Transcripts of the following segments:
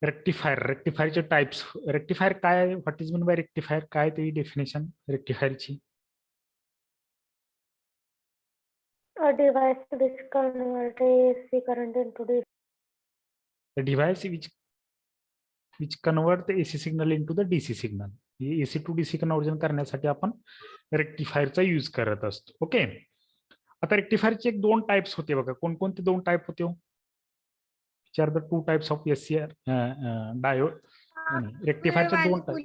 रेक्टिफायरचे types. Rectifier काय आहे? What is mean by rectifier? काय ती definition रेक्टिफायरची? A device which converts AC current into DC. The device which convert the AC signal into the DC signal. AC to DC conversion करण्यासाठी आपण रेक्टिफायरचा use करत असतो. Okay. आता रेक्टिफायरचे एक दोन types होते बघा. कोणकोणते दोन टाइप होते? which are the two types of SCR diode. रेक्टिफायरचे दोन टाइप,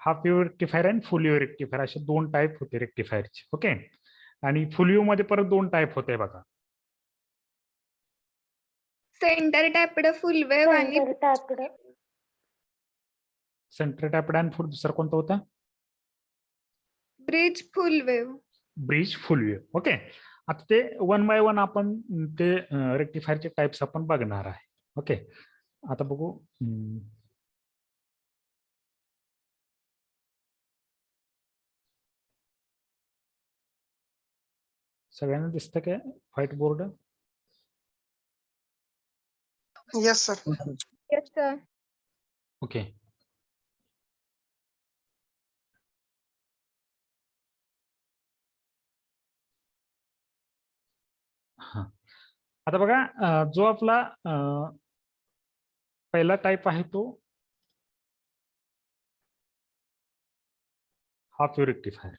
हाफ वेव्ह रेक्टिफायर आणि फुल वेव्ह रेक्टिफायर असे दोन टाइप होते रेक्टिफायरचे. ओके. आणि फुल वेव्ह मध्ये परत दोन टाइप होते बघा. सेंटर टॅप्ड फुल वेव्ह आणि Center tapped. सेंटर टॅप्ड आणि फुल, दुसरा कोणता होता? ब्रिज फुल वेव्ह. ब्रिज फुल वेव्ह. ओके. आता ते वन बाय वन आपण ते रेक्टिफायरचे टाइप्स आपण बघणार आहे. ओके. आता बघू. सगळ्यांना दिसतं काय white board? Yes, sir. Yes, sir. Okay. हा. आता बघा, जो आपला पहिला टाइप आहे तो half wave rectifier.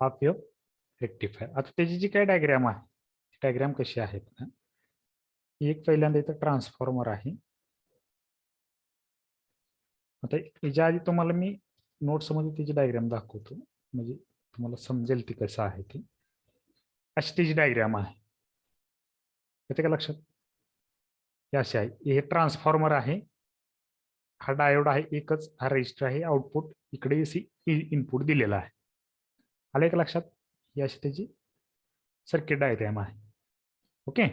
Half wave rectifier. आता त्याची जी काय डायग्राम आहे, डायग्राम कशी आहे? एक पहिल्यांदा इथं ट्रान्सफॉर्मर आहे. आता याच्या आधी तुम्हाला मी नोट्स मध्ये त्याची डायग्राम दाखवतो, म्हणजे तुम्हाला समजेल ती कसं आहे ती. अशी त्याची डायग्राम आहे. येते का लक्षात? हे असे आहे. हे ट्रान्सफॉर्मर आहे, हा डायोड आहे एकच, हा रेजिस्टर आहे, आउटपुट इकडे इनपुट दिलेला आहे. आलं का लक्षात? ही अशी त्याची सर्किट डायग्राम आहे. ओके.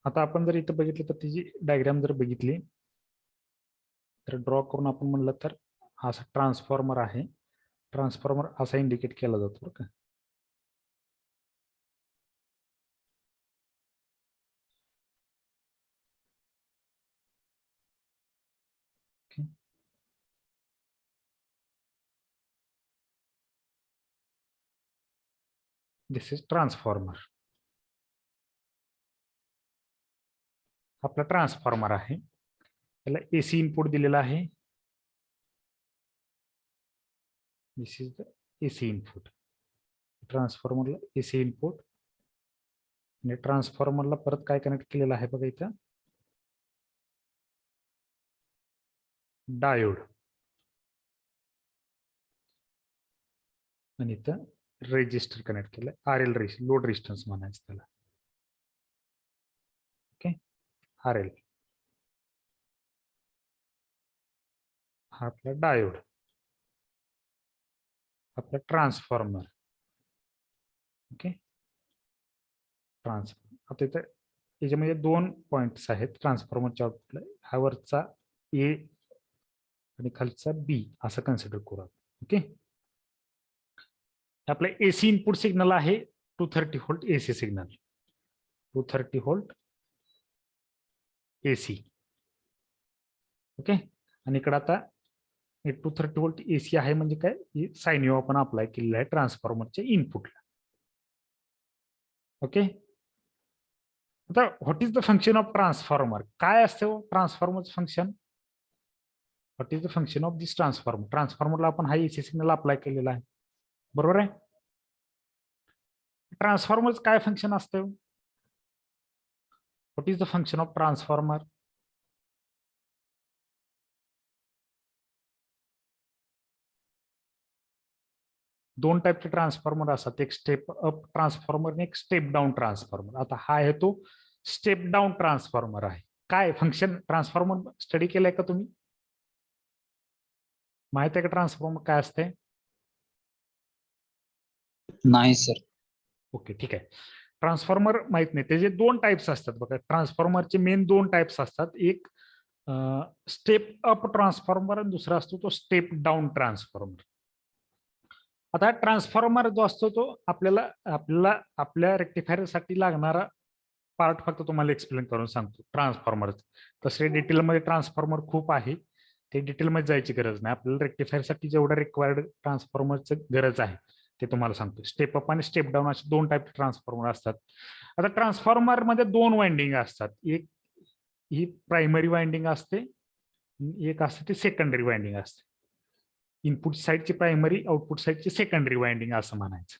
आता आपण जर इथं बघितलं तर त्याची डायग्राम जर बघितली तर ड्रॉ करून आपण म्हणलं तर असा ट्रान्सफॉर्मर आहे. ट्रान्सफॉर्मर असा इंडिकेट केला जातो बरं का. This is transformer. आपला ट्रान्सफॉर्मर आहे, त्याला एसी इनपुट दिलेला आहे. This is the AC input. ट्रान्सफॉर्मरला एसी इनपुट आणि ट्रान्सफॉर्मरला परत काय कनेक्ट केलेलं आहे बघा इथं? डायोड. आणि इथं रेजिस्टर कनेक्ट केलं, RL लोड रेजिस्टन्स म्हणायचं त्याला. ओके. RL हा आपला डायोड, आपला ट्रान्सफॉर्मर. ओके. ट्रान्सफॉर्मर. आता इथं याच्यामध्ये दोन पॉइंट्स आहेत ट्रान्सफॉर्मरच्या आउटपुटला. हा वरचा A आणि खालचा B असं कन्सिडर करू. ओके. आपलं एसी इनपुट सिग्नल आहे 230 volt AC signal. 230 volt AC. Okay. आणि इकडे आता 230 व्होल्ट एसी आहे म्हणजे काय? साइन वेव्ह आपण अप्लाय केलेला आहे ट्रान्सफॉर्मरच्या इनपुटला. ओके. आता what is the function of transformer? काय असतं ट्रान्सफॉर्मरचं function? What is the function of this transformer? ट्रान्सफॉर्मरला आपण हा एसी सिग्नल अप्लाय केलेला आहे, बरोबर आहे. ट्रान्सफॉर्मरचं काय फंक्शन असतं? What is the function of transformer? दोन टाईपचे ट्रान्सफॉर्मर असतात, एक स्टेप अप ट्रान्सफॉर्मर आणि एक स्टेप डाऊन ट्रान्सफॉर्मर. आता हा आहे तो स्टेप डाऊन ट्रान्सफॉर्मर आहे. काय फंक्शन? ट्रान्सफॉर्मर स्टडी केलंय का तुम्ही? माहित आहे का ट्रान्सफॉर्मर काय असते? नाही सर. ओके, ठीक आहे. ट्रान्सफॉर्मर माहित नाही. त्याचे दोन टाइप्स असतात बघा. ट्रान्सफॉर्मरचे मेन दोन टाइप्स असतात. एक स्टेप अप ट्रान्सफॉर्मर आणि दुसरा असतो तो स्टेप डाऊन ट्रान्सफॉर्मर. आता ट्रान्सफॉर्मर जो असतो तो आपल्या रेक्टिफायरसाठी लागणारा पार्ट फक्त तुम्हाला एक्सप्लेन करून सांगतो ट्रान्सफॉर्मर. तसे डिटेलमध्ये ट्रान्सफॉर्मर खूप आहे, ते डिटेलमध्ये जायची गरज नाही. आपल्याला रेक्टिफायरसाठी जेवढं रिक्वायर्ड ट्रान्सफॉर्मरचं गरज आहे ते तुम्हाला सांगतो. स्टेप अप आणि स्टेप डाऊन असे 2 टाईप ट्रान्सफॉर्मर असतात. आता ट्रान्सफॉर्मर मध्ये 2 वाइंडिंग असतात. एक ही प्रायमरी वाइंडिंग असते, एक असते ती सेकंडरी वाइंडिंग असते. इनपुट साईडची प्रायमरी, आउटपुट साईडची सेकंडरी वाइंडिंग असं म्हणायचं.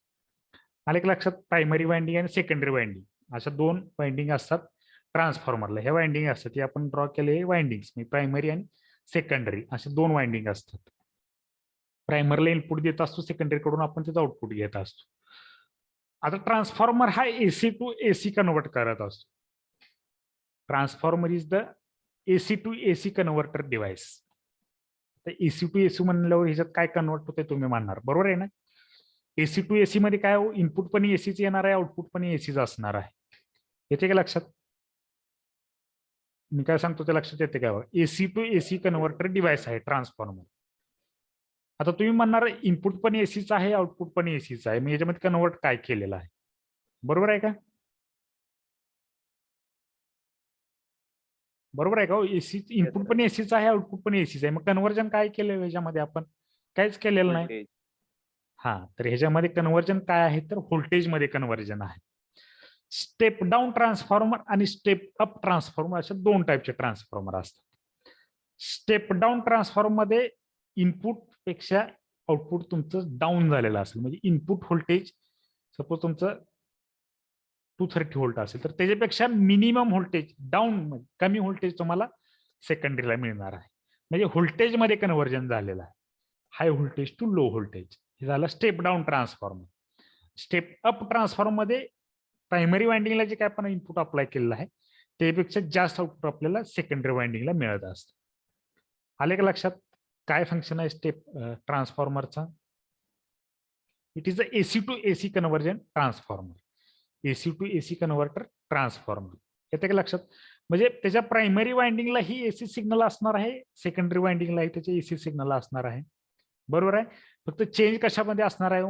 आलं की लक्षात? प्रायमरी वाइंडिंग आणि सेकंडरी वाइंडिंग अशा 2 वाइंडिंग असतात ट्रान्सफॉर्मरला. हे वाइंडिंग असतात ते आपण ड्रॉ केले वाइंडिंग्स, प्रायमरी आणि सेकंडरी असे 2 वाइंडिंग असतात. प्रायमरीला इनपुट देत असतो, सेकंडरी कडून आपण त्याचं आउटपुट घेत असतो. आता ट्रान्सफॉर्मर हा एसी टू एसी कन्वर्ट करत असतो. Transformer is the AC to AC converter device. तर एसी टू एसी म्हणल्यावर ह्याच्यात काय कन्वर्ट होते तुम्ही म्हणणार, बरोबर आहे ना? एसी टू एसी मध्ये काय इनपुट पण एसीच येणार आहे, आउटपुट पण एसीच असणार आहे. येते का लक्षात? मी काय सांगतो ते लक्षात येते का? AC to AC converter device आहे ट्रान्सफॉर्मर. आता तुम्ही म्हणणार इनपुट पण एसीच आहे, आउटपुट पण एसीच आहे, मग याच्यामध्ये कन्वर्ट काय केलेलं आहे, बरोबर आहे का? बरोबर आहे का? एसी इनपुट पण एसीच आहे, आउटपुट पण एसीच आहे, मग कन्व्हर्जन काय केलं ह्याच्यामध्ये? आपण काहीच केलेलं नाही. हा, तर ह्याच्यामध्ये कन्व्हर्जन काय आहे तर व्होल्टेज मध्ये कन्व्हर्जन आहे. स्टेप डाऊन ट्रान्सफॉर्मर आणि स्टेप अप ट्रान्सफॉर्मर अशा 2 टाईपचे ट्रान्सफॉर्मर असतात. स्टेप डाऊन ट्रान्सफॉर्मर मध्ये इनपुट पेक्षा आउटपुट तुमचं डाऊन झालेलं असेल, म्हणजे इनपुट व्होल्टेज सपोज तुमचं 230 व्होल्ट असेल तर त्याच्यापेक्षा मिनिमम व्होल्टेज डाऊन, कमी व्होल्टेज तुम्हाला सेकंडरीला मिळणार आहे. म्हणजे व्होल्टेज मध्ये कन्व्हर्जन झालेलं आहे, high voltage to low voltage. हे झालं step down transformer. Step up transformer मध्ये प्रायमरी वाइंडिंगला जे काय आपण इनपुट अप्लाय केलेलं आहे त्यापेक्षा जास्त आउटपुट आपल्याला सेकंडरी वाइंडिंगला मिळत असतं. आले का लक्षात? काय फंक्शन आहे स्टेप ट्रान्सफॉर्मरचा? It is a AC to AC conversion transformer. AC to AC converter transformer. येते का लक्षात? म्हणजे त्याच्या प्रायमरी वाइंडिंगला ही एसी सिग्नल असणार आहे, सेकंडरी वाइंडिंगला ही त्याचे एसी सिग्नल असणार आहे, बरोबर आहे? फक्त चेंज कशामध्ये असणार आहे?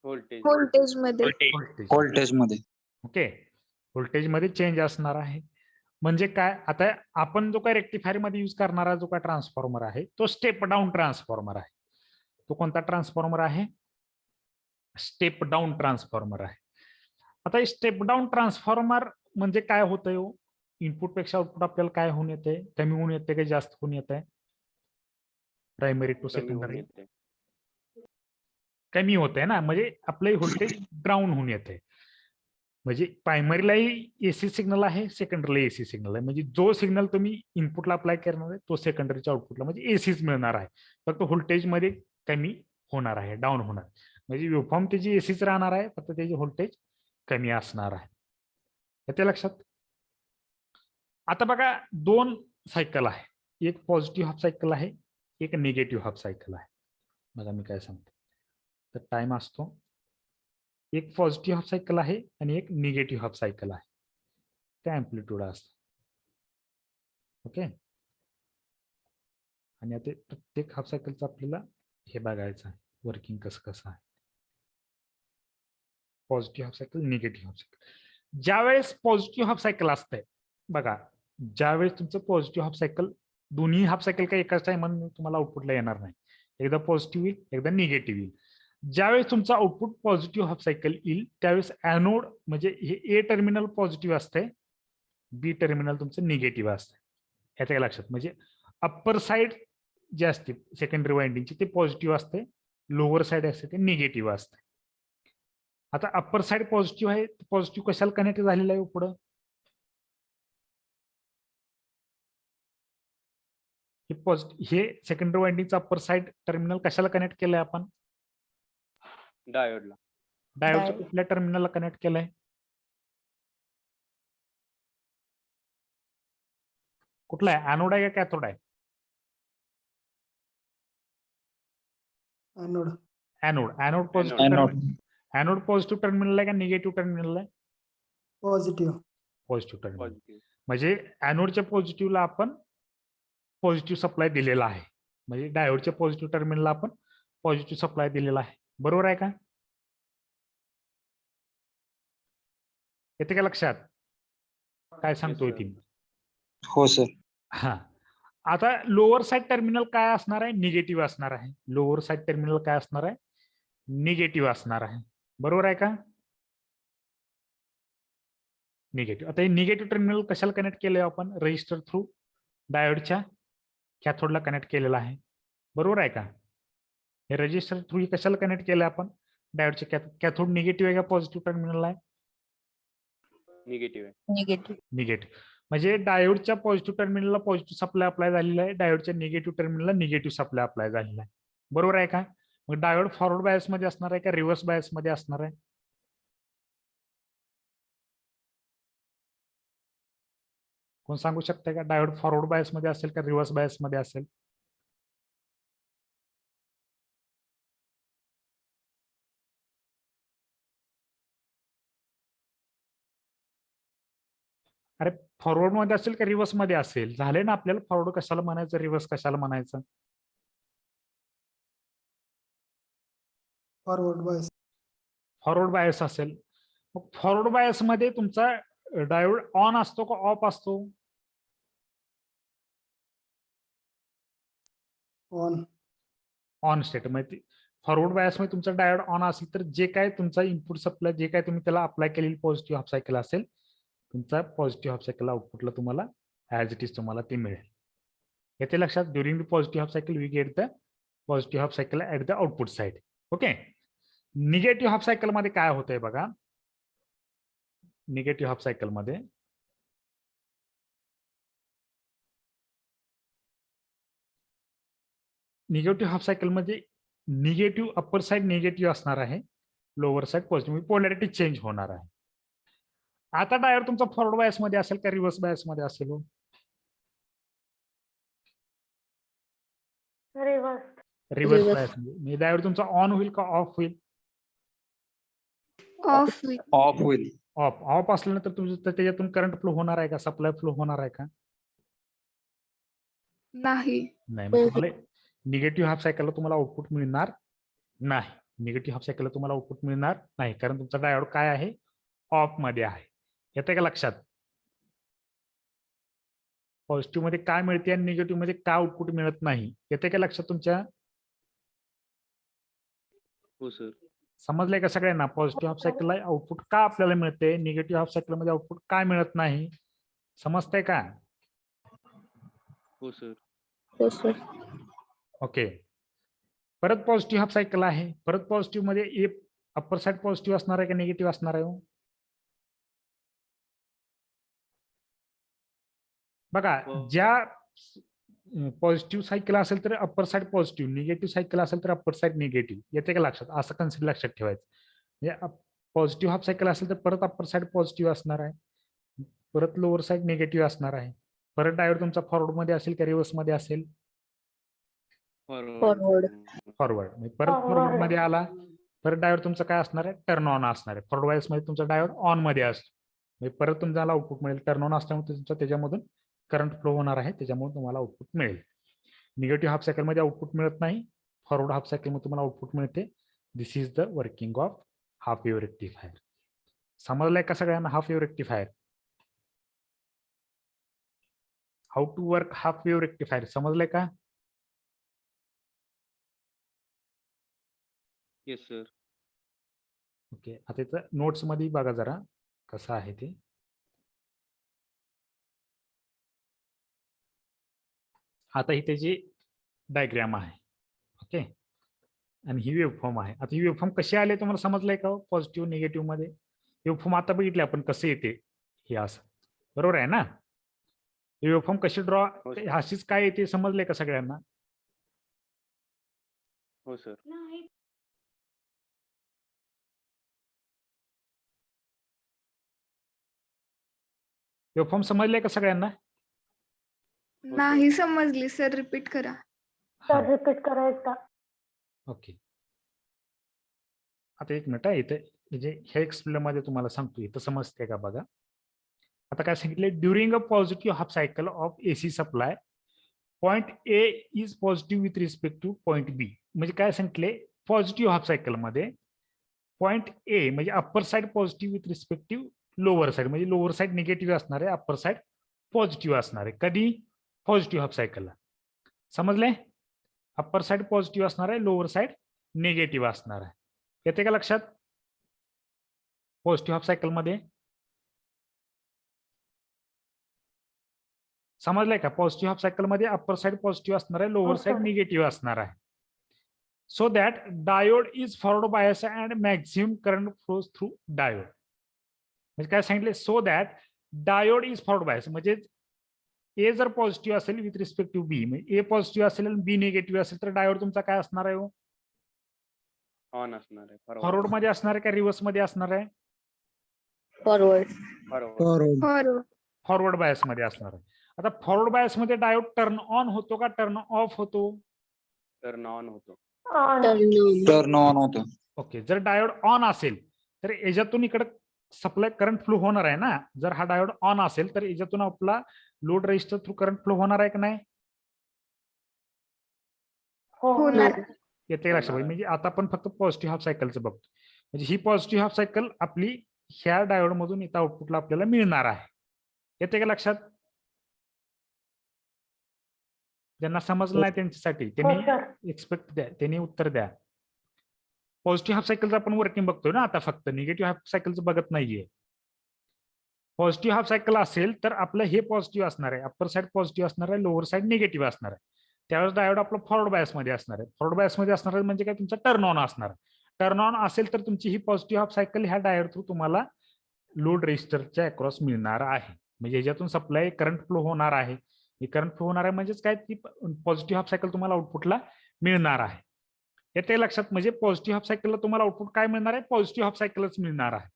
व्होल्टेज मध्ये. ओके, व्होल्टेज मध्ये चेंज असणार आहे. म्हणजे काय, आता आपण जो काय रेक्टिफायर मध्ये यूज करणारा जो काय ट्रान्सफॉर्मर आहे तो स्टेप डाऊन ट्रान्सफॉर्मर आहे. तो कोणता ट्रान्सफॉर्मर आहे? स्टेप डाऊन ट्रान्सफॉर्मर आहे. आता स्टेप डाऊन ट्रान्सफॉर्मर म्हणजे काय होतंय? इनपुट पेक्षा आउटपुट आपल्याला काय होऊन येते? कमी होऊन येते का जास्त होऊन येते? प्रायमरी टू सेकंडरी कमी होत आहे ना, म्हणजे आपलं व्होल्टेज डाऊन होऊन येते. म्हणजे प्रायमरीलाही एसी सिग्नल आहे, सेकंडरीला एसी सिग्नल आहे. म्हणजे जो सिग्नल तुम्ही इनपुटला अप्लाय करणार आहे तो सेकंडरीच्या आउटपुटला म्हणजे एसीच मिळणार आहे, फक्त व्होल्टेज मध्ये कमी होणार आहे, डाऊन होणार. म्हणजे वेव्हफॉर्म त्याची एसीच राहणार आहे, फक्त त्याची व्होल्टेज कमी असणार आहे. येते लक्षात? आता बघा 2 सायकल आहे, एक पॉझिटिव्ह हाफ सायकल आहे, एक निगेटिव्ह हाफ सायकल आहे. बघा मी काय सांगतो तर टाइम असतो, एक पॉझिटिव्ह हाफ सायकल आहे आणि एक निगेटिव्ह हाफ सायकल आहे. त्या अँप्लिट्यूड असतं. ओके, आणि आता प्रत्येक हाफ सायकलचं आपल्याला हे बघायचं आहे वर्किंग कसं आहे. Positive half cycle, negative half cycle. ज्यावेळेस पॉझिटिव्ह हाफ सायकल असतंय बघा, ज्यावेळेस तुमचं पॉझिटिव्ह हाफ सायकल, दोन्ही हाफ सायकल काही एकाच टाइममध्ये तुम्हाला आउटपुटला येणार नाही, एकदा पॉझिटिव्ह येईल एकदा निगेटिव्ह येईल. ज्यावेळेस तुमचं आउटपुट पॉझिटिव्ह हाफ सायकल येईल त्यावेळेस ॲनोड म्हणजे हे ए टर्मिनल पॉझिटिव्ह असते, बी टर्मिनल तुमचं निगेटिव्ह असतं. ह्याचं काय लक्षात? म्हणजे अप्पर साइड जे असते सेकंडरी वाइंडिंगची ते पॉझिटिव्ह असते, लोअर साइड असते ते निगेटिव्ह असते. आता अप्पर साइड पॉझिटिव्ह आहे, पॉझिटिव्ह कशाला कनेक्ट झालेला आहे पुढं? हे सेकंडरी वाइंडिंगचं अप्पर साइड टर्मिनल कशाला कनेक्ट केलंय आपण? डायोडला. डायोडच्या कुठल्या टर्मिनलला कनेक्ट केलंय? कुठला आहे? ॲनोड आहे का कॅथोड आहे? एनोड. ॲनोड पॉझिटिव्ह टर्मिनल आहे का निगेटिव्ह टर्मिनल आहे? पॉझिटिव्ह. Positive terminal. पॉझिटिव्ह. म्हणजे ॲनोडच्या पॉझिटिव्हला आपण पॉझिटिव्ह सप्लाय दिलेला आहे, म्हणजे डायोडच्या पॉझिटिव्ह टर्मिनलला आपण पॉझिटिव्ह सप्लाय दिलेला आहे. बरोबर आहे का? येते का लक्षात काय सांगतोय ती? हो सर. हा. आता लोअर साइड टर्मिनल काय असणार आहे? निगेटिव्ह असणार आहे. लोअर साइड टर्मिनल काय असणार आहे? निगेटिव्ह असणार आहे. बरोबर आहे का? निगेटिव्ह. आता हे निगेटिव्ह टर्मिनल कशाला कनेक्ट केलंय आपण? रजिस्टर थ्रू डायोडच्या कॅथोडला कनेक्ट केलेला आहे. बरोबर आहे का? हे रजिस्टर थ्रू कशाला कनेक्ट केलं आपण? डायोडच्या कॅथोड निगेटिव्ह आहे का पॉझिटिव्ह टर्मिनल आहे? निगेटिव्ह आहे. निगेटिव्ह. निगेटिव्ह. म्हणजे डायोडच्या पॉझिटिव्ह टर्मिनलला पॉझिटिव्ह सप्लाय अप्लाय झालेला आहे, डायोडच्या निगेटिव्ह टर्मिनलला निगेटिव्ह सप्लाय अप्लाय झालेला आहे. बरोबर आहे का? मग डायोड फॉरवर्ड बायस मध्ये असणार आहे का रिव्हर्स बायस मध्ये असणार आहे? कोण सांगू शकता का? डायोड फॉरवर्ड बायस मध्ये असेल का रिव्हर्स बायस मध्ये असेल? अरे फॉरवर्ड मध्ये असेल का रिव्हर्स मध्ये असेल? झाले ना आपल्याला फॉरवर्ड कशाला म्हणायचं, रिव्हर्स कशाला म्हणायचं? Forward bias. फॉरवर्ड बायस असेल. मग फॉरवर्ड बायस मध्ये तुमचा डायोड ऑन असतो का ऑफ असतो? ऑन. On state. म्हणजे फॉरवर्ड बायस मध्ये तुमचा डायोड ऑन असेल तर जे काय तुमचा इनपुट सप्लाय, जे काय तुम्ही त्याला अप्लाय केलेली पॉझिटिव्ह हाफ सायकल असेल, तुमचा पॉझिटिव्ह हाफ सायकल आउटपुटला तुम्हाला ऍज इट इज तुम्हाला ते मिळेल. येते लक्षात? During the positive half cycle we get the positive half cycle at the output side. Okay. Negative half cycle मध्ये काय होतंय बघा. निगेटिव्ह हाफ सायकल मध्ये निगेटिव्ह हाफ सायकल मध्ये निगेटिव्ह अप्पर साइड निगेटिव्ह असणार आहे, lower side positive, polarity change होणार आहे. आता डायोड तुमचा फॉरवर्ड बायस मध्ये असेल का रिव्हर्स बायस मध्ये असेल? रिव्हर्स. Reverse Reverse. बायस मध्ये डायोड तुमचा ऑन होईल का ऑफ होईल? ऑफ. ऑफ होईल. ऑफ. ऑफ असल्यानंतर तुमचं त्याच्यातून करंट फ्लो होणार आहे का? सप्लाय फ्लो होणार आहे का? नाही. नाही. मग तुम्हाला निगेटिव्ह हाफ सायकलला तुम्हाला आउटपुट मिळणार नाही. निगेटिव्ह हाफ सायकलला तुम्हाला आउटपुट मिळणार नाही, कारण तुमचा डायोड काय आहे? ऑफ मध्ये आहे. येते का लक्षात? पॉझिटिव्ह मध्ये काय मिळते आणि निगेटिव्ह मध्ये काय आउटपुट मिळत नाही. येते का लक्षात तुमच्या? हो सर. समजलंय का सगळ्यांना? पॉझिटिव्ह हाफ सायकलला आउटपुट का आपल्याला मिळते, निगेटिव्ह हाफ सायकल मध्ये आउटपुट काय मिळत नाही? समजतंय का? हो सर. हो सर. ओके. परत पॉझिटिव्ह हाफ सायकल आहे. परत पॉझिटिव्ह मध्ये अप्पर साइड पॉझिटिव्ह असणार आहे का निगेटिव्ह असणार आहे? बघा, हो. ज्या पॉझिटिव्ह सायकल असेल तर upper side positive, negative cycle असेल तर अप्पर साइड निगेटिव्ह. येते का लक्षात? असं कन्सेप्ट लक्षात ठेवायचं. म्हणजे पॉझिटिव्ह हाफ सायकल असेल तर परत अप्पर साइड पॉझिटिव्ह असणार आहे, परत लोअर साइड निगेटिव्ह असणार आहे. परत डायोड तुमचा फॉरवर्ड मध्ये असेल का रिव्हर्स मध्ये असेल? फॉरवर्ड. फॉरवर्ड. परत फॉरवर्ड मध्ये आला परत डायोड तुमचा काय असणार आहे? टर्न ऑन असणार आहे. फॉरवर्ड बायस मध्ये तुमचा डायोड ऑन मध्ये असतो, म्हणजे परत तुम्हाला आउटपुट मिळेल. टर्न ऑन असल्यामुळे तुमचा त्याच्यामधून करंट फ्लो होणार आहे, त्याच्यामुळे तुम्हाला आउटपुट मिळेल. निगेटिव्ह हाफ सायकल मध्ये आउटपुट मिळत नाही, फॉरवर्ड हाफ सायकल मध्ये तुम्हाला आउटपुट मिळते. This is the working of half wave rectifier. समजलंय का सगळ्यांना half wave rectifier? How to work half wave rectifier समजलंय का? Yes sir. ओके. आता इथं नोट्स मध्ये बघा जरा कसं आहे ते. आता ही त्याची डायग्राम आहे. ओके. आणि ही वेव्हफॉर्म आहे. आता ही वेव्हफॉर्म कशी आले तुम्हाला समजलंय का? पॉझिटिव्ह निगेटिव्ह मध्ये वेव्हफॉर्म आता बघितले आपण कसं येते हे असं. बरोबर आहे ना? ही वेव्हफॉर्म कशी ड्रॉ, अशीच काय येते समजलंय का सगळ्यांना? हो सर. वेव्हफॉर्म समजलंय का सगळ्यांना? नाही समजली सर, रिपीट करा. सर रिपीट करायचा. ओके. आता एक मिनिट आहे. इथे म्हणजे हे एक्सप्लेन मध्ये तुम्हाला सांगतो, इथं समजते का बघा. आता काय सांगितले, during a positive half cycle of AC supply point A is positive with respect to point B. म्हणजे काय सांगितले, पॉझिटिव्ह हाफ सायकल मध्ये पॉइंट ए म्हणजे upper side positive with respect to lower side, म्हणजे लोअर साइड निगेटिव्ह असणार आहे, upper side positive असणार आहे. कधी? पॉझिटिव्ह हाफ सायकलला. समजले? अप्पर साइड पॉझिटिव्ह असणार आहे, लोअर साइड निगेटिव्ह असणार आहे. येते का लक्षात? पॉझिटिव्ह हाफ सायकल मध्ये समजलंय का? पॉझिटिव्ह हाफ सायकल मध्ये अप्पर साइड पॉझिटिव्ह असणार आहे, लोअर हो, साइड सर. निगेटिव्ह असणार आहे. So that diode is forward bias and maximum current flows through diode. म्हणजे काय सांगितले, so that diode is forward bias, म्हणजे ए जर पॉझिटिव्ह असेल विथ रिस्पेक्ट टू बी, म्हणजे ए पॉझिटिव्ह असेल आणि बी निगेटिव्ह असेल, तर डायोड तुमचा काय असणार आहे? ऑन असणार आहे. फॉरवर्ड मध्ये असणार आहे का रिव्हर्स मध्ये असणार आहे? फॉरवर्ड. बरोबर. फॉरवर्ड बायस मध्ये असणार आहे. आता फॉरवर्ड बायस मध्ये डायोड टर्न ऑन होतो का टर्न ऑफ होतो? टर्न ऑन होतो. टर्न ऑन होतो. ओके, जर डायोड ऑन असेल तर याच्यातून इकडे सप्लाय करंट फ्लो होणार आहे ना. जर हा डायोड ऑन असेल तर याच्यातून आपला load resistor through current flow होणार आहे का नाही? होणार. येते लक्षात. म्हणजे आता आपण फक्त पॉझिटिव्ह हाफ सायकलचं बघतो. म्हणजे ही पॉझिटिव्ह हाफ सायकल आपली ह्या डायोड मधून इथं आउटपुटला आपल्याला मिळणार आहे. येते का लक्षात? ज्यांना समजलं नाही त्यांच्यासाठी त्यांनी एक्सपेक्ट द्या, त्यांनी उत्तर द्या. पॉझिटिव्ह हाफ सायकलचं आपण वर्किंग बघतोय ना आता, फक्त निगेटिव्ह हाफ सायकलचं बघत नाहीये. पॉझिटिव्ह हाफ सायकल असेल तर आपलं हे पॉझिटिव्ह असणार आहे, अप्पर साइड पॉझिटिव्ह असणार आहे, लोअर साइड निगेटिव्ह असणार आहे. त्यावेळेस डायोड आपलं फॉरवर्ड बायस मध्ये असणार आहे. फॉरवर्ड बायस मध्ये असणार आहे म्हणजे काय, तुमचा टर्न ऑन असणार आहे. टर्न ऑन असेल तर तुमची ही पॉझिटिव्ह हाफ सायकल ह्या डायोड थ्रू तुम्हाला लोड रेजिस्टरच्या अक्रॉस मिळणार आहे. म्हणजे याच्यातून सप्लाय करंट फ्लो होणार आहे. करंट फ्लो होणार आहे म्हणजेच काय, ती पॉझिटिव्ह हाफ सायकल तुम्हाला आउटपुटला मिळणार आहे. येते लक्षात? म्हणजे पॉझिटिव्ह हाफ सायकलला तुम्हाला आउटपुट काय मिळणार आहे? पॉझिटिव्ह हाफ सायकलच मिळणार आहे.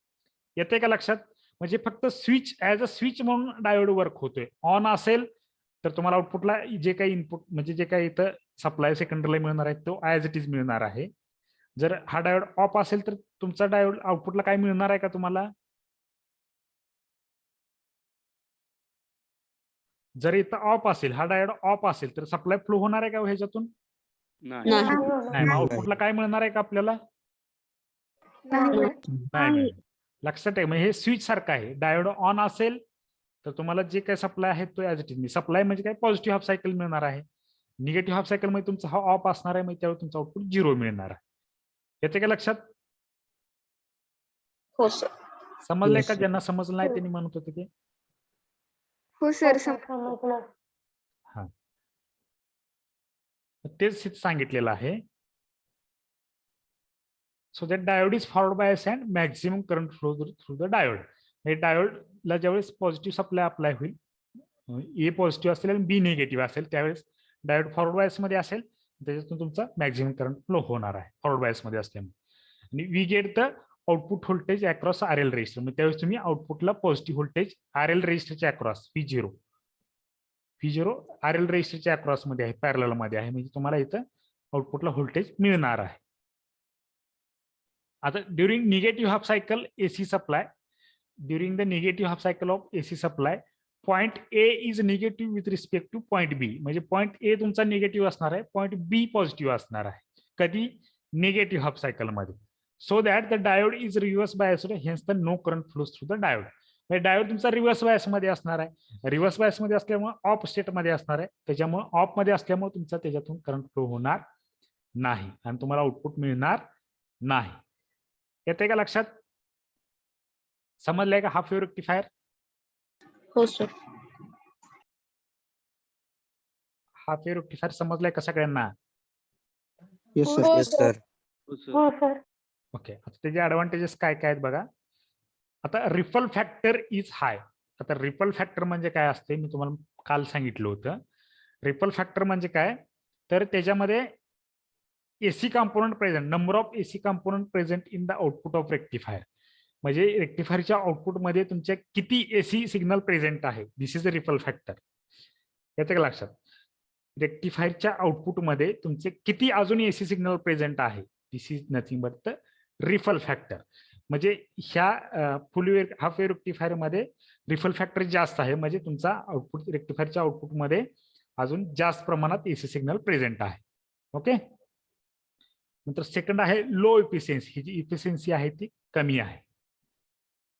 येते का लक्षात? म्हणजे फक्त स्विच ऍज अ स्विच म्हणून डायोड वर्क होतोय. ऑन असेल तर तुम्हाला आउटपुटला जे काही इनपुट म्हणजे जे काही इथं सप्लाय सेकंडरीला मिळणार आहे तो ऍज इट इज मिळणार आहे. जर हा डायोड ऑफ असेल तर तुमचा डायोड आउटपुटला काय मिळणार आहे का तुम्हाला? जर इथं ऑफ असेल, हा डायोड ऑफ असेल तर सप्लाय फ्लो होणार आहे का ह्याच्यातून? नाही. नाही. मग आउटपुटला काय मिळणार आहे का आपल्याला? नाही. लक्षात आहे. म्हणजे हे स्विच सारखं आहे. डायोड ऑन असेल तर तुम्हाला जे काही सप्लाय आहे तो ऍज इट इज. सप्लाय म्हणजे काय, पॉझिटिव्ह हाफ सायकल मिळणार आहे. निगेटिव्ह हाफ सायकल मध्ये तुमचा हा ऑफ असणार आहे, म्हणजे त्यावेळी तुमचा आउटपुट 0 मिळणार आहे. येते का लक्षात? हो सर. समजलंय का? ज्यांना समजलं नाही त्यांनी म्हणत होते ते. हो सर. समजलं. हा, तेच सांगितलेलं आहे. So that diode is forward bias and maximum current flow through the diode. म्हणजे डायोडला ज्यावेळेस पॉझिटिव्ह सप्लाय अप्लाय होईल, ए पॉझिटिव्ह असेल आणि बी निगेटिव्ह असेल, त्यावेळेस डायोड फॉरवर्ड बायस मध्ये असेल, त्याच्यातून तुमचा मॅक्झिमम करंट फ्लो होणार आहे फॉरवर्ड बायस मध्ये असल्यामुळे. आणि we get the output voltage across R L resistor. म्हणजे त्यावेळेस तुम्ही आउटपुटला पॉझिटिव्ह व्होल्टेज आर एल रेजिस्टरच्या अक्रॉस V0 आर एल रेजिस्टरच्या अक्रॉस मध्ये आहे, पॅरलल मध्ये आहे, म्हणजे तुम्हाला इथं आउटपुटला व्होल्टेज मिळणार आहे. आता during negative half cycle AC supply, during the negative half cycle of AC supply point A is negative with respect to point B. म्हणजे पॉइंट ए तुमचा निगेटिव्ह असणार आहे, पॉइंट बी पॉझिटिव्ह असणार आहे. कधी? निगेटिव्ह हाफ सायकल मध्ये. So that the diode is reverse biased, hence the no current flows through the diode. म्हणजे diode तुमचा रिव्हर्स बायस मध्ये असणार आहे. रिव्हर्स बायस मध्ये असल्यामुळे ऑफ स्टेट मध्ये असणार आहे, त्याच्यामुळे ऑफ मध्ये असल्यामुळे तुमचा त्याच्यातून करंट फ्लो होणार नाही आणि तुम्हाला आउटपुट मिळणार नाही. येते का लक्षात? समजलंय का हाफ वेव्ह रेक्टिफायर? हो सर. हाफ वेव्ह रेक्टिफायर समजलंय का सगळ्यांना? येस हो, सर. Yes sir. हो सर. ओके, आता त्याचे ऍडव्हान्टेजेस काय काय आहेत बघा. आता रिपल फॅक्टर इज हाय. आता रिपल फॅक्टर म्हणजे काय असते, मी तुम्हाला काल सांगितलं होतं. रिपल फॅक्टर म्हणजे काय, तर त्याच्यामध्ये AC component present, number of AC component present in the output of rectifier. म्हणजे रेक्टिफायरच्या आउटपुटमध्ये तुमच्या किती एसी सिग्नल प्रेझेंट आहे, this is a ripple factor. येते का लक्षात? रेक्टिफायरच्या आउटपुटमध्ये तुमचे किती अजून एसी सिग्नल प्रेझेंट आहे, this is nothing but the ripple factor. म्हणजे ह्या full wave half wave rectifier मध्ये रिफल फॅक्टर जास्त आहे म्हणजे तुमचा आउटपुट रेक्टिफायरच्या आउटपुटमध्ये अजून जास्त प्रमाणात एसी सिग्नल प्रेझेंट आहे. ओके. नंतर सेकंड आहे लो इफिशियन्सी. ही जी इफिशियन्सी आहे ती कमी आहे.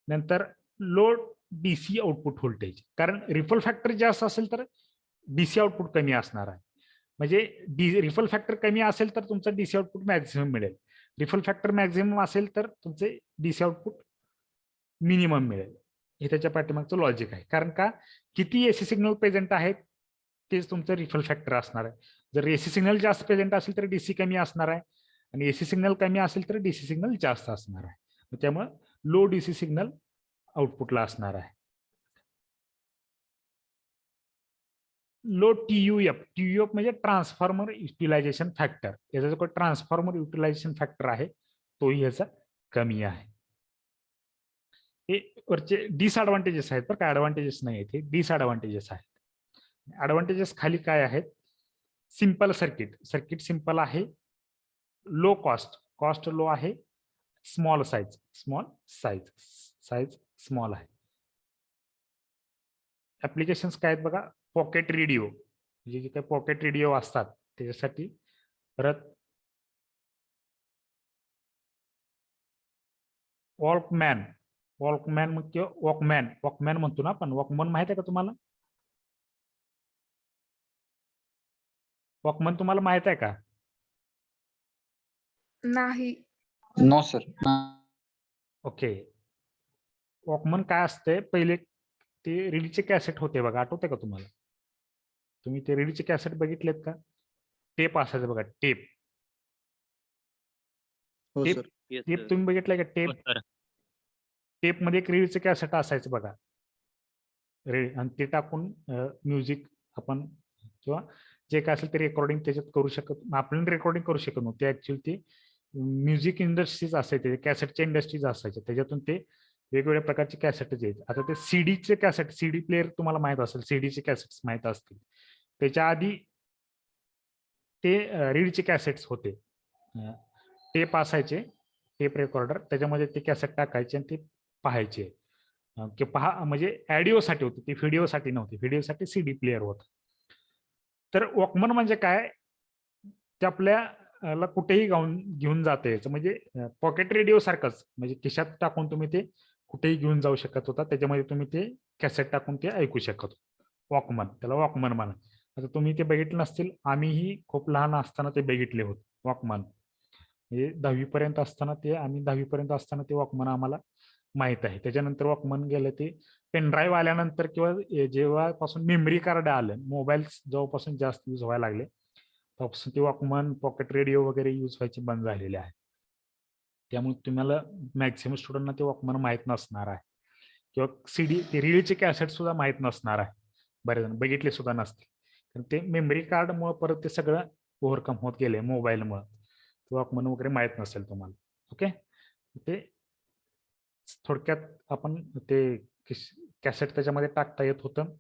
नंतर लो डीसी आउटपुट व्होल्टेज, कारण रिपल फॅक्टर जास्त असेल तर डीसी आउटपुट कमी असणार आहे. म्हणजे रिपल फॅक्टर कमी असेल तर तुमचं डीसी आउटपुट मॅक्झिमम मिळेल. रिपल फॅक्टर मॅक्झिमम असेल तर तुमचे डीसी आउटपुट मिनिमम मिळेल. हे त्याच्या पाठीमागचं लॉजिक आहे. कारण का किती एसी सिग्नल प्रेझेंट आहेत तेच तुमचं रिपल फॅक्टर असणार आहे. जर एसी सिग्नल जास्त प्रेझेंट असेल तर डीसी कमी असणार आहे आणि एसी सिग्नल कमी असेल तर डीसी सिग्नल जास्त असणार आहे. त्यामुळे लो डीसी सिग्नल आउटपुटला असणार आहे. Low TUF. टीयूएफ म्हणजे ट्रान्सफॉर्मर युटिलायझेशन फॅक्टर. याचा जो ट्रान्सफॉर्मर युटिलायझेशन फॅक्टर आहे तोही याचा कमी आहे. हे वरचे डिसएडव्हान्टेजेस आहेत, पण काय ऍडव्हान्टेजेस नाही आहेत. हे डिसएडव्हान्टेजेस आहेत. ऍडव्हान्टेजेस खाली काय आहेत? Simple circuit. सर्किट सिंपल आहे. Low cost. कॉस्ट लो आहे. Small size. साईज स्मॉल आहे. ऍप्लिकेशन्स काय आहेत बघा? पॉकेट रेडिओ, म्हणजे जे काही पॉकेट रेडिओ असतात त्याच्यासाठी. परत वॉकमॅन मग किंवा वॉकमॅन म्हणतो ना आपण. वॉकमॅन माहित आहे का तुम्हाला? वॉकमॅन तुम्हाला माहित आहे का? नाही. No sir. ओके. वॉकमन काय असते? पहिले ते रीलचे कॅसेट होते बघा, आठवते का तुम्हाला? तुम्ही ते रीलचे कॅसेट बघितलेत का? टेप असायचं बघा, टेप. हो टेप सर. टेप तुम्ही बघितलंय का? टेप मध्ये एक रीलचे कॅसेट असायचं बघा, आणि ते टाकून म्युझिक आपण किंवा जे काय असेल ते रेकॉर्डिंग त्याच्यात करू शकत. आपण रेकॉर्डिंग करू शकत नव्हते. ऍक्च्युअली ते म्युझिक इंडस्ट्रीज असायचे, कॅसेटच्या इंडस्ट्रीज असायच्या, त्याच्यातून ते वेगवेगळ्या प्रकारचे कॅसेट यायचे. आता ते सीडीचे कॅसेट, सीडी प्लेअर तुम्हाला माहित असेल, सीडीचे कॅसेट्स माहित असतील. त्याच्या आधी ते रीडचे कॅसेट्स होते. टेप असायचे, टेप रेकॉर्डर, त्याच्यामध्ये ते कॅसेट टाकायचे आणि ते पाहायचे. की पहा म्हणजे ऑडिओसाठी होते ते, व्हिडिओसाठी नव्हते. व्हिडिओसाठी सीडी प्लेअर होत. तर वॉकमन म्हणजे काय? ते आपल्याला कुठेही घेऊन जाता यायचं. म्हणजे पॉकेट रेडिओ सारखंच, म्हणजे खिशात टाकून तुम्ही ते कुठेही घेऊन जाऊ शकत होता. त्याच्यामध्ये तुम्ही ते कॅसेट टाकून ते ऐकू शकत होता. वॉकमन, त्याला वॉकमन म्हणा. आता तुम्ही ते बघितलं नसतील, आम्हीही खूप लहान असताना ते बघितले होते वॉकमन. म्हणजे 10वी पर्यंत असताना ते, आम्ही 10वी पर्यंत असताना ते वॉकमन आम्हाला माहित आहे. त्याच्यानंतर वॉकमन गेलं ते पेनड्राईव्ह आल्यानंतर किंवा जेव्हापासून मेमरी कार्ड आलं, मोबाईल जेव्हापासून जास्त यूज व्हायला लागले तेव्हापासून ते वॉकमन, पॉकेट रेडिओ वगैरे यूज व्हायचे बंद झालेले आहे. त्यामुळे तुम्हाला मॅक्सिमम स्टुडंटना ते वॉकमन माहीत नसणार आहे, किंवा सीडी ते रीलचे कॅसेट सुद्धा माहीत नसणार आहे. बरेच जण बघितले सुद्धा नसतील, कारण ते मेमरी कार्डमुळे परत ते सगळं ओव्हरकम होत गेले मोबाईलमुळे. वॉकमन वगैरे माहीत नसेल तुम्हाला. ओके. ते थोडक्यात आपण ते कॅसेट त्याच्यामध्ये टाकता येत होतं,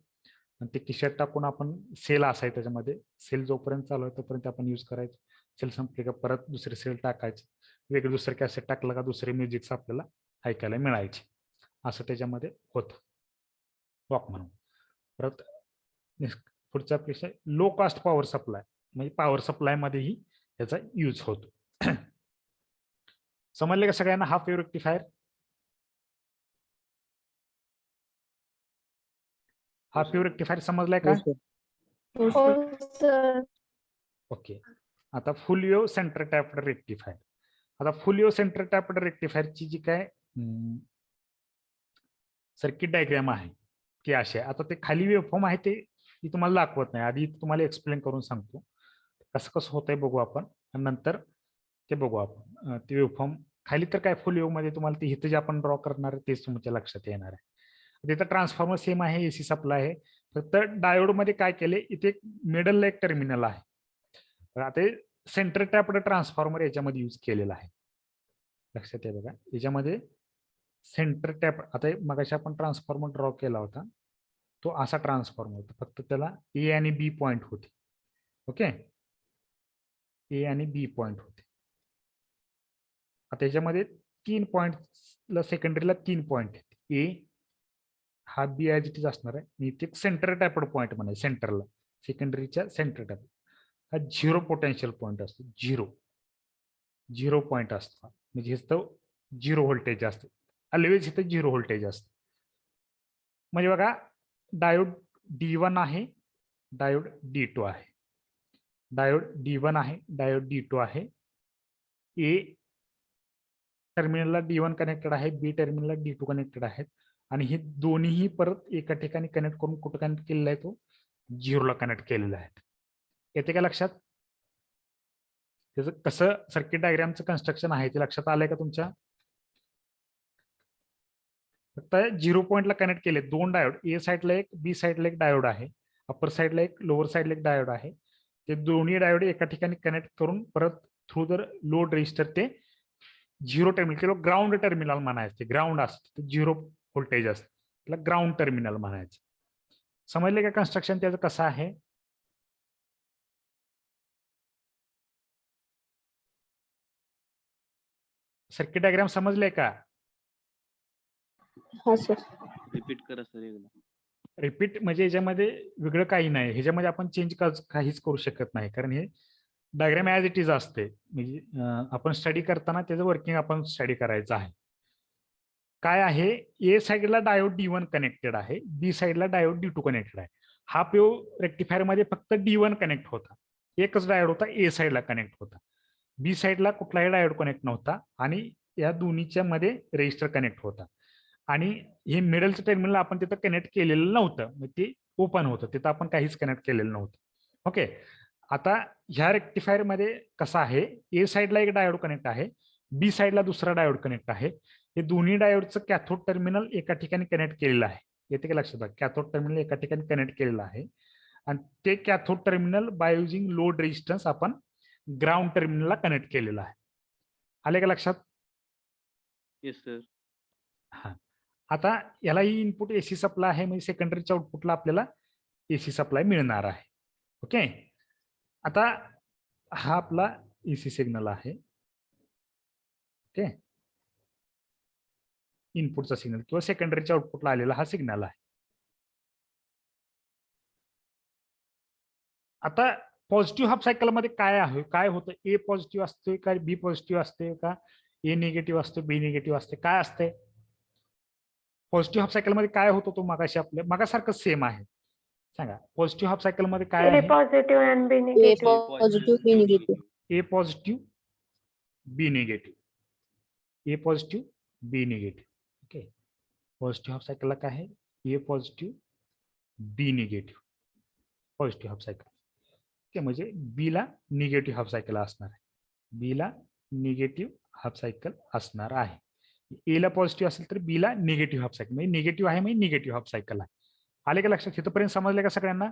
आणि ते खिशात टाकून आपण सेल असायचं त्याच्यामध्ये. सेल जोपर्यंत चालू आहे तोपर्यंत आपण यूज करायचं. सेल संपले का परत दुसरे सेल टाकायचे. वेगळे दुसरे कॅसेट टाकलं का दुसरे म्युझिक्स आपल्याला ऐकायला मिळायचे. असं त्याच्यामध्ये होतं वॉकमन. परत पुढचा पेक्षा लो कॉस्ट पॉवर सप्लाय, म्हणजे पॉवर सप्लाय मध्येही याचा यूज होतो. समजले का सगळ्यांना half wave rectifier? Half wave rectifier समजलाय का? हो सर. ओके. आता full wave centre tapped rectifier. आता फुल वेव्ह सेंटर टॅप्ड रेक्टिफायरची जी काय सर्किट डायग्राम आहे ती अशी आहे. आता ते खाली वेव्हफॉर्म आहे ते तुम्हाला दाखवत नाही, आधी तुम्हाला एक्सप्लेन करून सांगतो कसं कसं होतंय बघू आपण, आणि नंतर ते बघू आपण. ते वेव्हफॉर्म खाली तर काय फुल वेव्ह मध्ये तुम्हाला ते इथं जे आपण ड्रॉ करणार आहे तेच तुमच्या लक्षात येणार आहे. तिथं ट्रान्सफॉर्मर सेम आहे, एसी सप्लाय आहे. फक्त डायोड मध्ये काय केले, इथे मिडल एक टर्मिनल आहे. आता सेंटर टॅप्ड ट्रान्सफॉर्मर याच्यामध्ये यूज केलेला आहे. लक्षात आहे बघा, याच्यामध्ये सेंटर टॅप. आता मगाशी आपण ट्रान्सफॉर्मर ड्रॉ केला होता, तो असा ट्रान्सफॉर्मर होता, फक्त त्याला ए आणि बी पॉइंट होते. ओके. ए आणि बी पॉइंट होते. आता याच्यामध्ये 3 पॉइंटला, सेकंडरीला 3 पॉइंट आहेत. ए हा बी ॲज इट इज असणार आहे. मी इथे सेंटर टायपड पॉईंट म्हणाय सेंटरला, सेकंडरीच्या सेंटर टाईप हा 0 पोटेन्शियल पॉईंट असतो. 0 पॉईंट असतो म्हणजे इथं 0 व्होल्टेज असते. ऑलवेज इथं 0 व्होल्टेज असतं. म्हणजे बघा डायोड D1 आहे, डायोड D2 आहे, डायोड D1 आहे, डायोड D2 आहे. ए टर्मिनलला D1 कनेक्टेड आहे, बी टर्मिनलला D2 कनेक्टेड आहेत आणि हे दोन्हीही परत एका ठिकाणी कनेक्ट करून कुठं कनेक्ट केलेला आहे, तो 0 ला कनेक्ट केलेला आहे. येते का लक्षात? त्याचं कसं सर्किट डायग्रामचं कन्स्ट्रक्शन आहे ते लक्षात आलंय का तुमच्या? फक्त 0 पॉईंटला कनेक्ट केले 2 डायोड, ए साईडला एक, बी साईडला एक डायोड आहे, अप्पर साईडला एक, लोअर साईडला एक डायोड आहे. ते दोन्ही डायोड एका ठिकाणी कनेक्ट करून परत थ्रू द लोड रेजिस्टर ते 0 टर्मिनल किंवा ग्राउंड टर्मिनल म्हणायचं. ते ग्राउंड असतं, 0 व्होल्टेज असतं, त्याला ग्राउंड टर्मिनल म्हणायचं. समजले का कन्स्ट्रक्शन त्याचं कसं आहे? सर्किट डायग्राम समजले का? हा सर. रिपीट करा सर एकदा. रिपीट म्हणजे याच्यामध्ये वेगळं काही नाही, ह्याच्यामध्ये आपण चेंज काहीच करू शकत नाही, कारण हे डायग्राम ॲज इट इज असते. म्हणजे आपण स्टडी करताना त्याचं वर्किंग आपण स्टडी करायचं आहे. काय आहे, ए साईडला डायोड D1 कनेक्टेड आहे, बी साईडला डायोड D2 कनेक्टेड आहे. हा PO रेक्टिफायर मध्ये फक्त D1 कनेक्ट होता, एकच डायोड होता, ए साईडला कनेक्ट होता. बी साईडला कुठलाही डायोड कनेक्ट नव्हता आणि या दोन्हीच्या मध्ये रेजिस्टर कनेक्ट होता. आणि हे मिडलचं टर्मिनल आपण तिथं कनेक्ट केलेलं नव्हतं, मग ते ओपन होतं, तिथं आपण काहीच कनेक्ट केलेलं नव्हतं. ओके, आता ह्या रेक्टिफायर मध्ये कसं आहे, ए साईडला एक डायोड कनेक्ट आहे, बी साईडला दुसरा डायोड कनेक्ट आहे. हे दोन्ही डायोडचं कॅथोड टर्मिनल एका ठिकाणी कनेक्ट केलेलं आहे. येते का लक्षात? कॅथोड टर्मिनल एका ठिकाणी कनेक्ट केलेलं आहे आणि ते cathode terminal by using load resistance आपण ग्राउंड टर्मिनलला कनेक्ट केलेलं आहे. आले का लक्षात? Yes sir. हा, आता यालाही इनपुट एसी सप्लाय आहे, म्हणजे सेकंडरीच्या आउटपुटला आपल्याला एसी सप्लाय मिळणार आहे. ओके, आता हा आपला एसी सिग्नल आहे. ओके, इनपुटचा सिग्नल किंवा सेकंडरीच्या आउटपुटला आलेला हा सिग्नल आहे. आता पॉझिटिव्ह हाफ सायकल मध्ये काय आहे, काय होतं, ए पॉझिटिव्ह असते का, बी पॉझिटिव्ह असते का, ए निगेटिव्ह असते, बी निगेटिव्ह असते, काय असते? पॉझिटिव्ह हाफ सायकल मध्ये काय होतो, तो मगाशी आपल्या मगासारखं सेम आहे. सांगा, पॉझिटिव्ह हाफ सायकल मध्ये काय A आहे? positive and B A negative. Positive, B negative. A positive, B negative, A positive, B negative. Okay, positive half सायकलला काय आहे, A positive, B negative, positive half cycle. Okay, म्हणजे B ला negative half cycle असणार आहे, बी ला negative half cycle असणार आहे. ए ला पॉझिटिव्ह असेल तर बी ला निगेटिव्ह हाफ सायकल, म्हणजे निगेटिव्ह आहे म्हणजे निगेटिव्ह हाफ सायकल आहे. आले का लक्षात? इथपर्यंत समजले का सगळ्यांना?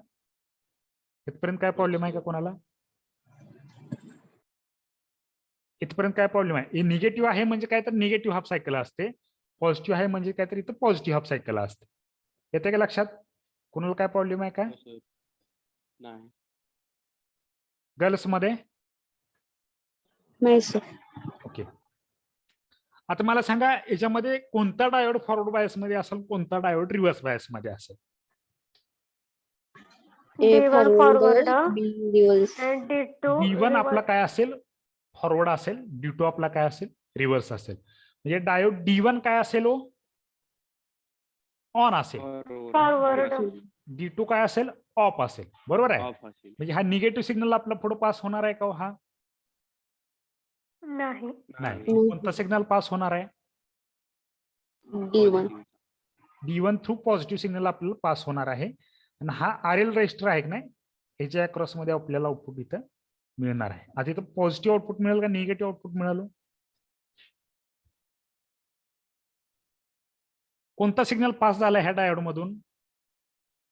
इथपर्यंत काय प्रॉब्लेम आहे का कोणाला? इथपर्यंत काय प्रॉब्लेम आहे? हे निगेटिव्ह आहे म्हणजे काय तर निगेटिव्ह हाफ सायकल असते, पॉझिटिव्ह आहे म्हणजे काय तर इथं पॉझिटिव्ह हाफ सायकल असते. येते का लक्षात? कोणाला काय प्रॉब्लेम आहे का? हो सर. नाही. गर्ल्स मध्ये? नाही सर. ओके, आता मला सांगा, याच्यामध्ये कोणता डायोड फॉरवर्ड बायस मध्ये असेल, कोणता डायोड रिव्हर्स बायस मध्ये असेल? A D1 forward, forward B reverse. and D2 D1 आपला reverse. काय असेल, फॉरवर्ड असेल, D2 आपला काय असेल, रिव्हर्स असेल. म्हणजे डायोड D1 काय असेल, ऑन असेल, Forward. D2 काय असेल, ऑफ असेल. बरोबर आहे? ऑफ असेल. म्हणजे हा निगेटिव्ह सिग्नल आपला पुढे पास होणार आहे का हो? हा नाही. नाही. कोणता सिग्नल पास होणार आहे? D1. D1 through positive signal आपल्याला पास होणार आहे आणि हा RL रजिस्टर आहे की नाही, ह्याच्या अक्रॉस मध्ये आपल्याला आउटपुट इथं मिळणार आहे. आता इथं पॉझिटिव्ह आउटपुट मिळेल का निगेटिव्ह आउटपुट मिळालं? कोणता सिग्नल पास झाला ह्या डायोड मधून?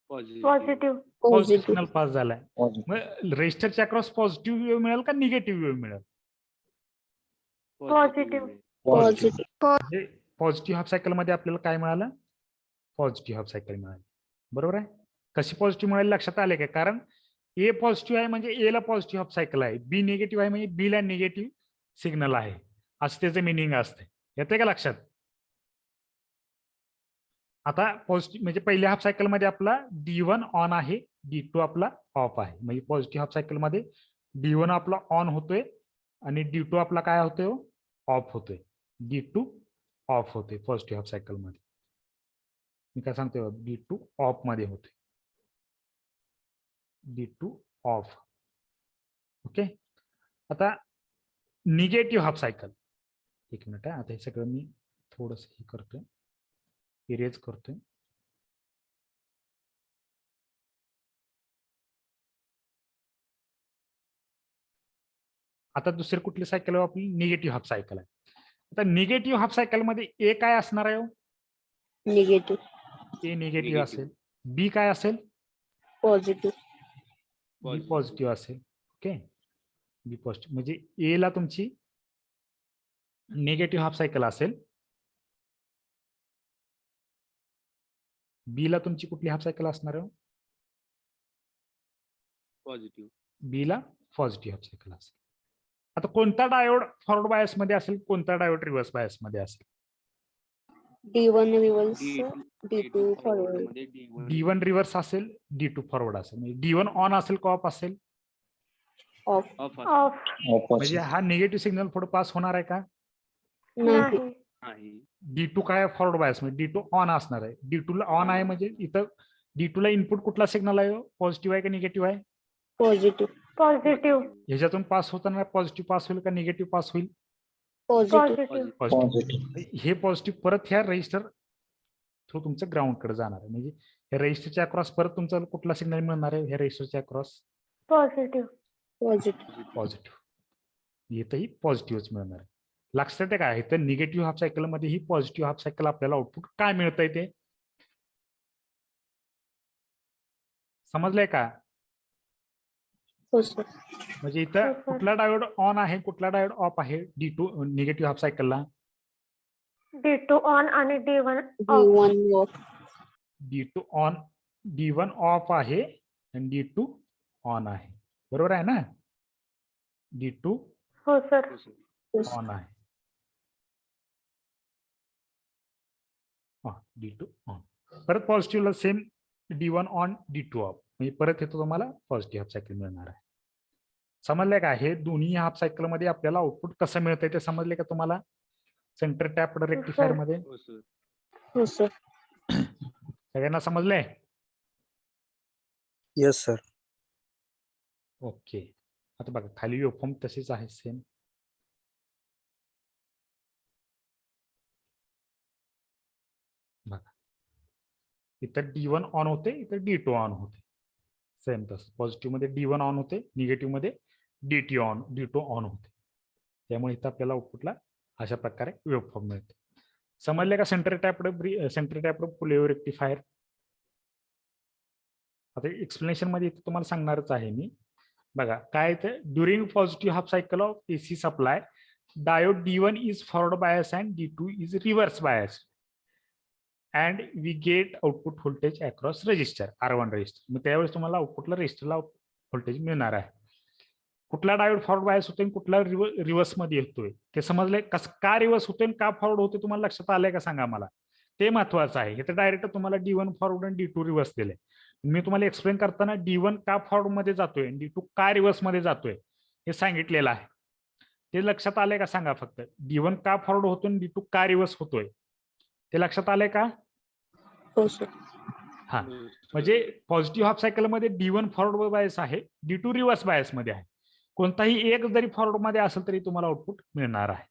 Positive. पॉझिटिव्ह सिग्नल पास झालाय. मग रजिस्टरच्या अक्रॉस पॉझिटिव्ह वेव्ह मिळेल का निगेटिव्ह वेव्ह मिळेल? Positive. Positive. Positive half cycle मध्ये आपल्याला काय मिळालं? पॉझिटिव्ह हाफ सायकल मिळाली. बरोबर आहे? कशी पॉझिटिव्ह मिळाली लक्षात आले का? कारण ए पॉझिटिव्ह आहे म्हणजे ए ला पॉझिटिव्ह हाफ सायकल आहे, बी निगेटिव्ह आहे म्हणजे बी ला निगेटिव्ह सिग्नल आहे, असं त्याचं मिनिंग असते. येते का लक्षात? आता पॉझिटिव्ह म्हणजे पहिल्या हाफ सायकल मध्ये आपला D1 ऑन आहे, D2 आपला ऑफ आहे. म्हणजे पॉझिटिव्ह हाफ सायकल मध्ये D1 आपला ऑन होतोय आणि D2 आपला काय होतोय, ऑफ होतोय. D2 ऑफ होते पॉझिटिव्ह हाफ सायकल मध्ये. मी काय सांगतोय, D2 ऑफ मध्ये होते, D2 ऑफ. ओके. आता निगेटिव्ह हाफ सायकल, एक मिनिट आहे. आता हे सगळं मी थोडस हे करतोय, इरेज करतोय. आता दुसरी कुठली सायकल आहे आपली, निगेटिव्ह हाफ सायकल आहे. आता निगेटिव्ह हाफ सायकल मध्ये ए काय असणार आहे, निगेटिव्ह, ए निगेटिव्ह Negative. असेल, बी काय असेल, पॉझिटिव्ह, बी Positive. पॉझिटिव्ह असेल. ओके, बी पॉझिटिव्ह म्हणजे ए ला तुमची निगेटिव्ह हाफ सायकल असेल, बी ला तुमची कुठली हाफ सायकल असणार आहे, पॉझिटिव्ह. बी ला पॉझिटिव्ह हाफ सायकल असेल. आता कोणता डायोड फॉरवर्ड बायस मध्ये असेल, कोणता डायोड रिव्हर्स बायस मध्ये असेल, D1 reverse, D2 D2 forward, मध्ये D1 D1 रिव्हर्स असेल, D2 फॉरवर्ड असेल. म्हणजे D1 ऑन असेल का ऑफ असेल, ऑफ, ऑफ ऑफ म्हणजे हा निगेटिव्ह सिग्नल पुढे पास होणार आहे का, नाही, नाही. आहे. D2 काय फॉरवर्ड बायस मध्ये D2 ऑन असणार आहे. D2 ला ऑन आहे म्हणजे इथं D2 ला इनपुट कुठला सिग्नल आहे, पॉझिटिव्ह आहे का निगेटिव्ह आहे, पॉझिटिव्ह, पॉझिटिव्ह ह्याच्यातून पास होताना पॉझिटिव्ह पास होईल का निगेटिव्ह पास होईल, पॉझिटिव्ह, पॉझिटिव्ह पॉझिटिव्ह. हे पॉझिटिव्ह परत ह्या रजिस्टर थ्रू तुमचं ग्राउंड कडे जाणार आहे. म्हणजे हे रजिस्टरच्या अक्रॉस परत तुमचा कुठला सिग्नल मिळणार आहे, हे रजिस्टरच्या अक्रॉस पॉझिटिव्ह पॉझिटिव्ह, पॉझिटिव्ह. इथंही पॉझिटिव्हच मिळणार आहे. लक्षात आहे काय, तर निगेटिव्ह हाफ सायकल मध्ये ही पॉझिटिव्ह हाफ सायकल आपल्याला आउटपुट काय मिळतंय ते समजलंय का. हो सर, म्हणजे इथं हो, सर. कुठला डायोड ऑन आहे, कुठला डायोड ऑफ आहे, D2 निगेटिव्ह हाफ सायकलला, D2 ऑन आणि D1 of. D1 of, D2 on, D1 of आहे आणि D2 ऑन आहे, बरोबर आहे ना. D2 हो सर. हो, sir. ऑन आहे, D2 ऑन. परत पॉझिटिव्हला same D1 on, D2 of. म्हणजे परत येतो तुम्हाला पॉझिटिव्ह हाफ सायकल मिळणार आहे. समजलंय का, हे दोन्ही हाफ सायकल मध्ये आपल्याला आउटपुट कसं मिळतंय ते समजले का तुम्हाला, सेंटर टॅप रेक्टिफायर मध्ये. हो, sir. हो सर, सगळ्यांना समजलंय. Yes sir. ओके. आता बघा खाली वेव्हफॉर्म तशीच आहे सेम. बघा इथं D1 ऑन होते, इथं D2 ऑन होते, सेम तसं. पॉझिटिव्ह मध्ये D1 ऑन होते, निगेटिव्ह मध्ये D2 ऑन होते. त्यामुळे इथं आपल्याला आउटपुटला अशा प्रकारे वेव्हफॉर्म मिळते. समजले का centre tap full wave rectifier. आता एक्सप्लेनेशन मध्ये इथे तुम्हाला सांगणारच आहे मी. बघा काय ते, during positive half cycle of AC supply diode D1 is forward bias and D2 is reverse bias and we get output voltage across resistor R1 resistor. मग त्यावेळेस तुम्हाला आउटपुटला रजिस्टरला व्होल्टेज मिळणार आहे. कुठला डायोड फॉरवर्ड बायस होतोय, कुठला रिव्हर्स मध्ये येतोय ते समजलंय. कसं का रिव्हर्स होतोय, का फॉरवर्ड होतोय तुम्हाला लक्षात आलंय का सांगा मला, ते महत्वाचं आहे. हे तर डायरेक्ट तुम्हाला D1 फॉरवर्ड आणि D2 रिव्हर्स दिले. मी तुम्हाला एक्सप्लेन करताना D1 का फॉरवर्ड मध्ये जातोय, D2 का रिव्हर्स मध्ये जातोय हे सांगितलेलं आहे. ते लक्षात आलंय का सांगा फक्त. D1 का फॉरवर्ड होतोय, D2 का रिव्हर्स होतोय ते लक्षात आलंय का. हो सर, हा, म्हणजे पॉझिटिव्ह हाफ सायकल मध्ये D1 फॉरवर्ड बायस आहे, D2 रिव्हर्स बायस मध्ये आहे. कोणताही एक जरी फॉरवर्ड मध्ये असेल तरी तुम्हाला आउटपुट मिळणार आहे.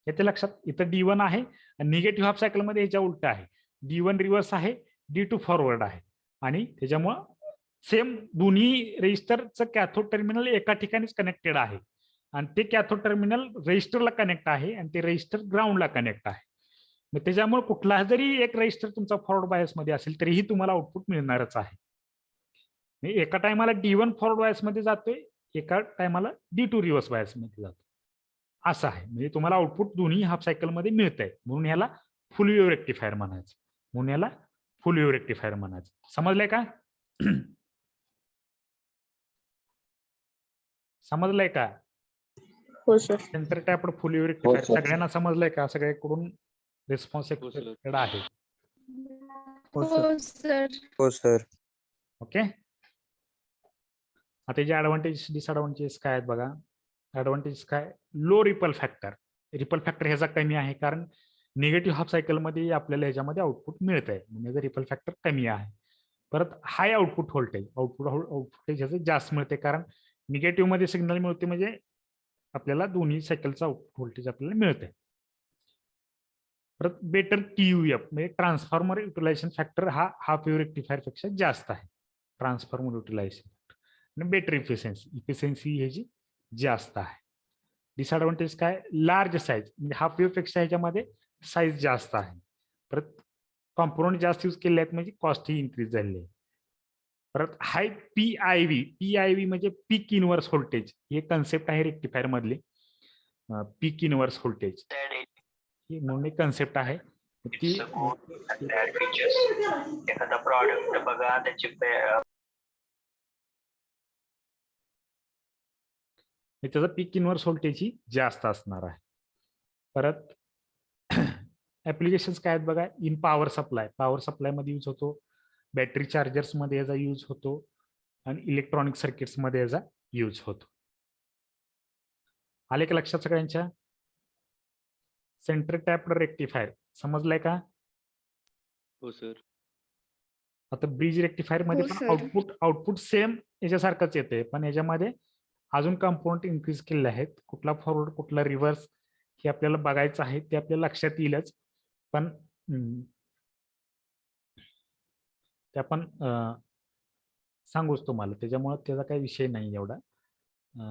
येते लक्षात. इथं D1 आहे आणि निगेटिव्ह हाफ सायकल मध्ये ह्याच्या उलट आहे. D1 रिव्हर्स आहे, D2 फॉरवर्ड आहे आणि त्याच्यामुळं सेम दोन्ही रजिस्टरचं कॅथोड टर्मिनल एका ठिकाणीच कनेक्टेड आहे आणि ते कॅथोड टर्मिनल रजिस्टरला कनेक्ट आहे आणि ते रजिस्टर ग्राउंडला कनेक्ट आहे. मग त्याच्यामुळे कुठला जरी एक रजिस्टर तुमचा फॉरवर्ड बायस मध्ये असेल तरीही तुम्हाला आउटपुट मिळणारच आहे. एका टायमाला D1 फॉरवर्ड बायस मध्ये जातोय, एका टायमाला D2 रिव्हर्स बायस मध्ये जातो, असं आहे. म्हणजे तुम्हाला आउटपुट दोन्ही हाफ सायकल मध्ये मिळत आहे. म्हणून ह्याला फुल वेव्ह रेक्टिफायर म्हणायचं. म्हणून याला फुल वेव्ह रेक्टिफायर म्हणायचं. समजलंय का. समजलंय का. हो sir, centre tap full wave rectifier sir. सगळ्यांना समजलंय का, सगळ्याकडून रिस्पॉन्स हो, sir. आहे. हो सर. हो सर. ओके. आता याचे ऍडव्हान्टेज डिसएडव्हान्टेज काय आहेत बघा. ऍडव्हान्टेज काय, low ripple factor. Ripple factor ह्याचा कमी आहे कारण निगेटिव्ह हाफ सायकल मध्ये आपल्याला ह्याच्यामध्ये आउटपुट मिळत आहे, म्हणजे रिपल फॅक्टर कमी आहे. परत हाय आउटपुट व्होल्टेज, आउटपुट ह्याचं जास्त मिळते कारण निगेटिव्ह मध्ये सिग्नल मिळते म्हणजे आपल्याला दोन्ही सायकलचा आउटपुट व्होल्टेज आपल्याला मिळते. परत बेटर TUF म्हणजे ट्रान्सफॉर्मर युटिलायझेशन फॅक्टर हा हाफ वेव्ह रेक्टिफायर पेक्षा जास्त आहे. ट्रान्सफॉर्मर युटिलायझेशन आणि बेटर इफिशियन्सी ह्याची जास्त आहे. डिसएडव्हान्टेज काय, लार्ज साईज म्हणजे हाफ वेव्ह पेक्षा ह्याच्यामध्ये साईज जास्त आहे. परत कॉम्पोनंट जास्त यूज केले आहेत म्हणजे कॉस्ट ही इन्क्रीज झालेली आहे. परत हाय PIV म्हणजे पीक इनव्हर्स व्होल्टेज, हे कन्सेप्ट आहे रेक्टिफायर मधली. पीक इनव्हर्स व्होल्टेज म्हणून एक कन्सेप्ट आहे ती. एखादा प्रॉडक्ट बघा त्याची त्याचा पीक इनव्हर्स व्होल्टेज ही जास्त असणार आहे. परत ऍप्लिकेशन्स काय आहेत बघा. इन पॉवर सप्लाय मध्ये यूज होतो, बॅटरी चार्जर्स मध्ये याचा यूज होतो आणि इलेक्ट्रॉनिक सर्किट्स मध्ये याचा यूज होतो. आले का लक्षात सगळ्यांच्या. सेंटर टॅप्ड रेक्टिफायर समजलाय का. हो सर. आता ब्रिज रेक्टिफायर मध्ये हो, पण सर. आउटपुट सेम याच्यासारखंच येते, पण याच्यामध्ये अजून कंपोनंट इन्क्रीज केलेले आहेत. कुठला फॉरवर्ड कुठला रिव्हर्स हे आपल्याला बघायचं आहे, ते आपल्याला लक्षात येईलच. पण ते आपण सांगूच तुम्हाला, त्याच्यामुळे त्याचा काही विषय नाही एवढा.